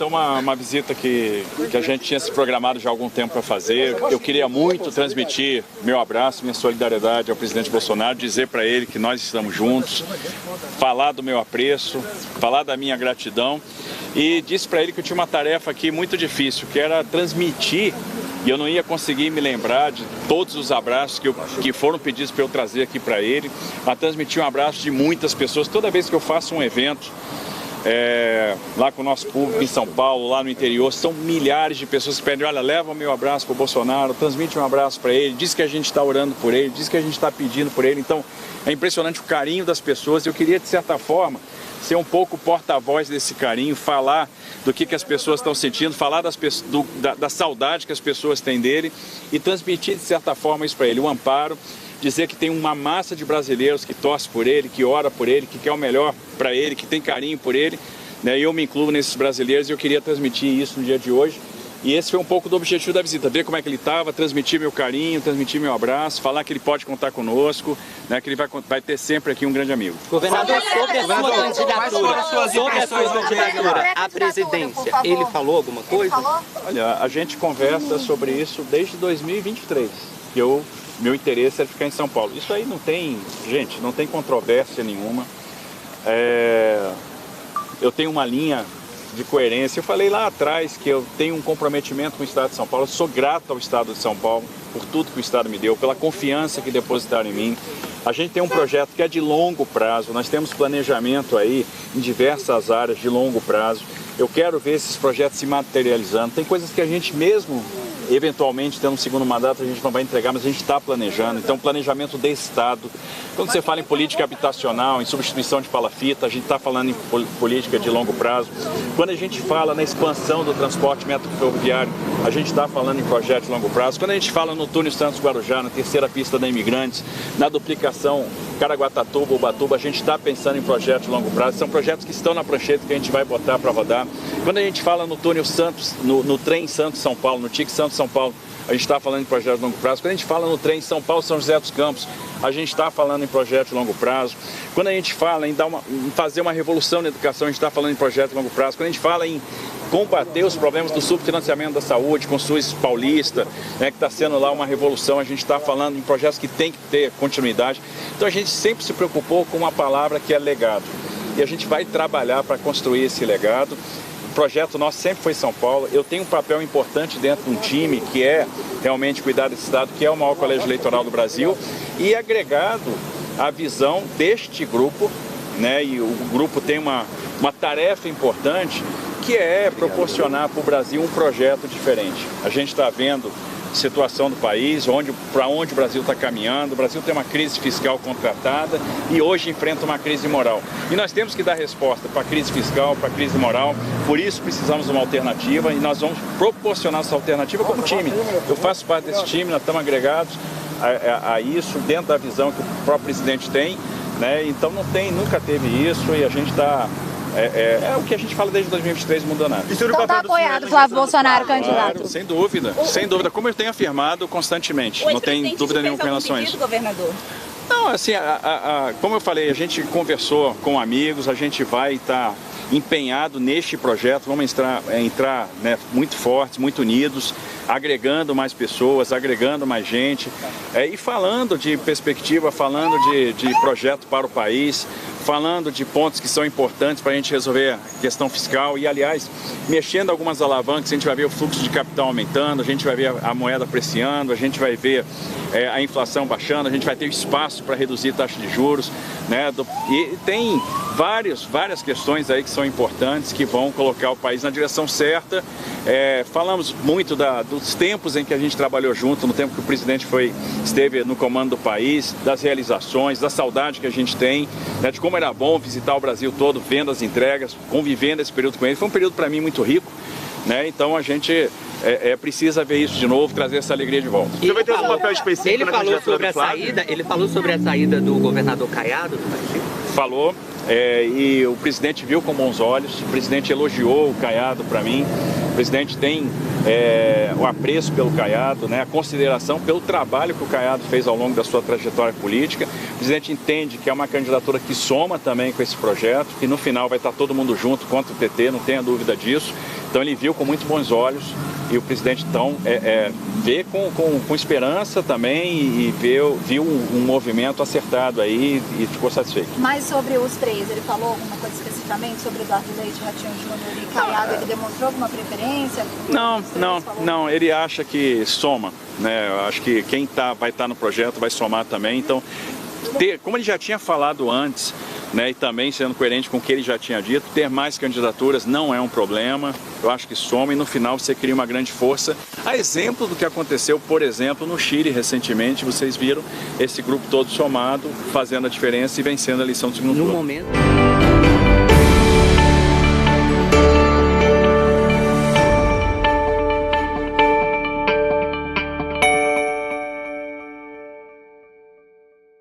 Neto, é uma visita que a gente tinha se programado já há algum tempo para fazer. Eu queria muito transmitir meu abraço, minha solidariedade ao presidente Bolsonaro, dizer para ele que nós estamos juntos, falar do meu apreço, falar da minha gratidão e disse para ele que eu tinha uma tarefa aqui muito difícil, que era transmitir, e eu não ia conseguir me lembrar de todos os abraços que foram pedidos para eu trazer aqui para ele, a transmitir um abraço de muitas pessoas. Toda vez que eu faço um evento, lá com o nosso público em São Paulo, lá no interior, são milhares de pessoas que pedem, olha, leva o meu abraço para o Bolsonaro, transmite um abraço para ele, diz que a gente está orando por ele, diz que a gente está pedindo por ele. Então é impressionante o carinho das pessoas. Eu queria, de certa forma, ser um pouco porta-voz desse carinho, falar do que as pessoas estão sentindo, falar da saudade que as pessoas têm dele e transmitir, de certa forma, isso para ele, o amparo, dizer que tem uma massa de brasileiros que torce por ele, que ora por ele, que quer o melhor para ele, que tem carinho por ele, né? E eu me incluo nesses brasileiros e eu queria transmitir isso no dia de hoje. E esse foi um pouco do objetivo da visita, ver como é que ele estava, transmitir meu carinho, transmitir meu abraço, falar que ele pode contar conosco, né, que ele vai ter sempre aqui um grande amigo. Governador, sobre a sua candidatura à presidência, ele falou alguma coisa? Olha, a gente conversa sobre isso desde 2023, que meu interesse é ficar em São Paulo. Isso aí não tem, gente, não tem controvérsia nenhuma. Eu tenho uma linha de coerência. Eu falei lá atrás que eu tenho um comprometimento com o Estado de São Paulo. Eu sou grato ao Estado de São Paulo por tudo que o Estado me deu, pela confiança que depositaram em mim. A gente tem um projeto que é de longo prazo. Nós temos planejamento aí em diversas áreas de longo prazo. Eu quero ver esses projetos se materializando. Tem coisas que a gente mesmo, eventualmente, tendo um segundo mandato, a gente não vai entregar, mas a gente está planejando. Então, planejamento de Estado. Quando você fala em política habitacional, em substituição de palafita, a gente está falando em política de longo prazo. Quando a gente fala na expansão do transporte metroferroviário, a gente está falando em projetos de longo prazo. Quando a gente fala no túnel Santos-Guarujá, na terceira pista da Imigrantes, na duplicação Caraguatatuba-Ubatuba, a gente está pensando em projetos de longo prazo. São projetos que estão na prancheta que a gente vai botar para rodar. Quando a gente fala no túnel Santos, no trem Santos-São Paulo, no TIC Santos-São Paulo, a gente está falando em projetos de longo prazo. Quando a gente fala no trem São Paulo-São José dos Campos, a gente está falando em projetos de longo prazo. Quando a gente fala em fazer uma revolução na educação, a gente está falando em projetos de longo prazo. Quando a gente fala em combater os problemas do subfinanciamento da saúde com o SUS paulista, né, que está sendo lá uma revolução, a gente está falando em projetos que tem que ter continuidade. Então a gente sempre se preocupou com uma palavra que é legado. E a gente vai trabalhar para construir esse legado. O projeto nosso sempre foi São Paulo. Eu tenho um papel importante dentro de um time que é realmente cuidar desse estado, que é o maior colégio eleitoral do Brasil, e agregado à visão deste grupo, né? E o grupo tem uma tarefa importante, que é proporcionar para o Brasil um projeto diferente. A gente está vendo a situação do país, para onde o Brasil está caminhando. O Brasil tem uma crise fiscal contratada e hoje enfrenta uma crise moral. E nós temos que dar resposta para a crise fiscal, para a crise moral. Por isso precisamos de uma alternativa e nós vamos proporcionar essa alternativa como time. Eu faço parte desse time, nós estamos agregados a isso, dentro da visão que o próprio presidente tem, né? Então nunca teve isso e a gente está... É o que a gente fala desde 2023, não mudou nada. Então está apoiado Flávio Bolsonaro, candidato? Claro, sem dúvida, sem dúvida. Como eu tenho afirmado constantemente, não tem dúvida nenhuma com relação a isso. Governador? Não, assim, como eu falei, a gente conversou com amigos, a gente vai estar empenhado neste projeto, vamos entrar né, muito fortes, muito unidos, agregando mais pessoas, agregando mais gente e falando de perspectiva, falando de projeto para o país, falando de pontos que são importantes para a gente resolver a questão fiscal e, aliás, mexendo algumas alavancas, a gente vai ver o fluxo de capital aumentando, a gente vai ver a moeda apreciando, a gente vai ver a inflação baixando, a gente vai ter espaço para reduzir taxa de juros, né? E tem várias questões aí que são importantes, que vão colocar o país na direção certa. Falamos muito dos tempos em que a gente trabalhou junto, no tempo que o presidente esteve no comando do país, das realizações, da saudade que a gente tem, né, de como era bom visitar o Brasil todo, vendo as entregas, convivendo esse período com ele. Foi um período para mim muito rico, né? Então a gente precisa ver isso de novo, trazer essa alegria de volta. Você vai ter algum papel específico na candidatura do Flávio? Ele falou sobre a saída do governador Caiado do partido? Falou, e o presidente viu com bons olhos, o presidente elogiou o Caiado para mim, O presidente tem o apreço pelo Caiado, né, a consideração pelo trabalho que o Caiado fez ao longo da sua trajetória política. O presidente entende que é uma candidatura que soma também com esse projeto, que no final vai estar todo mundo junto contra o PT, não tenha dúvida disso. Então ele viu com muito bons olhos e o presidente então vê com esperança também e viu um movimento acertado aí e ficou satisfeito. Mas sobre os três, ele falou alguma coisa especificamente sobre Eduardo Leite, Ratinho Júnior e Caiado? Ele demonstrou alguma preferência? Não, ele acha que soma, né? Eu acho que quem vai estar no projeto vai somar também. Então, como ele já tinha falado antes, né, e também sendo coerente com o que ele já tinha dito, ter mais candidaturas não é um problema. Eu acho que soma e no final você cria uma grande força. A exemplo do que aconteceu, por exemplo, no Chile recentemente, vocês viram esse grupo todo somado, fazendo a diferença e vencendo a eleição do segundo turno. No momento...